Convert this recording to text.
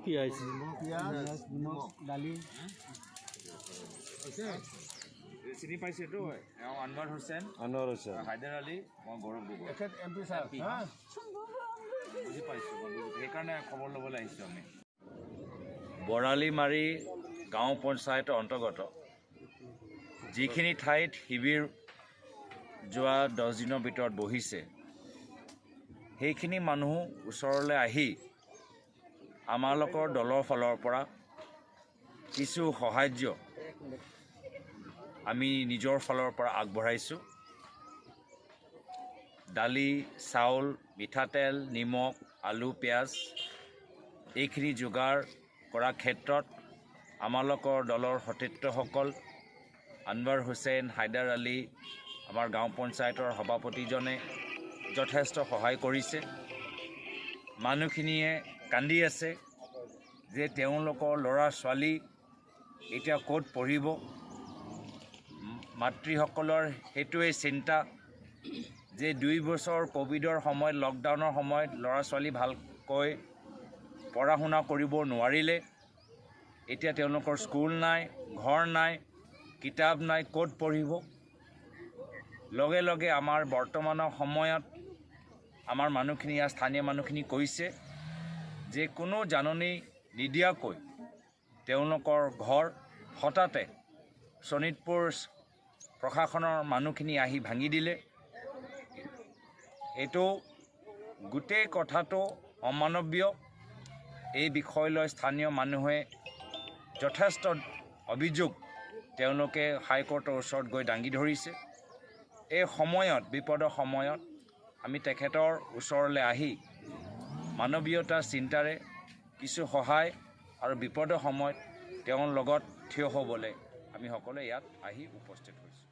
কি আহিছে দালি চিনি পাইছেতো আনোৱাৰ হুছেইন হায়দাৰ আলী মই গৌৰৱ গগৈ এমপি ছাৰ বুজি পাইছোঁ সেইকাৰণে খবৰ ল'বলৈ আহিছোঁ আমি বৰালিমাৰী গাঁও পঞ্চায়তৰ অন্তৰ্গত যিখিনি ঠাইত শিবিৰ যোৱা 10 দিনৰ ভিতৰত বহিছে সেইখিনি মানুহ ওচৰলৈ আহি আমালোকৰ দলৰ ফালৰ পৰা কিছু সাহায্য আমি নিজৰ ফালৰ পৰা আগবঢ়াইছোঁ দালি চাউল মিঠাতেল নিমখ আলু পিঁয়াজ এইখিনি যোগাৰ কৰাৰ ক্ষেত্ৰত আমালোকৰ দলৰ সতীৰ্থসকল আনোৱাৰ হুছেইন হায়দাৰ আলী আমাৰ গাঁও পঞ্চায়তৰ সভাপতিজনে যথেষ্ট সহায় কৰিছে মানুহখিনিয়ে কান্দি আছে যে তেওঁলোকৰ ল'ৰা ছোৱালী এতিয়া ক'ত পঢ়িব মাতৃসকলৰ সেইটোৱেই চিন্তা যে 2 বছৰ ক'ভিডৰ সময়ত লকডাউনৰ সময়ত ল'ৰা ছোৱালী ভালকৈ পঢ়া শুনা কৰিব নোৱাৰিলে এতিয়া তেওঁলোকৰ স্কুল নাই ঘৰ নাই কিতাপ নাই ক'ত পঢ়িব লগে লগে আমাৰ বৰ্তমানৰ সময়ত আমাৰ মানুহখিনি স্থানীয় মানুহখিনি কৈছে যে কোনো জাননী নিদিয়াকৈ তেওঁলোকৰ ঘৰ হঠাতে শোণিতপুৰ প্ৰশাসনৰ মানুহখিনি আহি ভাঙি দিলে এইটো গোটেই কথাটো অমানৱীয় এই বিষয় লৈ স্থানীয় মানুহে যথেষ্ট অভিযোগ তেওঁলোকে হাইকোৰ্টৰ ওচৰত গৈ দাঙি ধৰিছে এই সময়ত বিপদৰ সময়ত আমি তেখেতৰ ওচৰলৈ আহি মানৱীয়তাৰ চিন্তাৰে কিছু সহায় আৰু বিপদৰ সময়ত তেওঁৰ লগত থিয় হ'বলৈ আমি সকলোৱে ইয়াত আহি উপস্থিত হৈছোঁ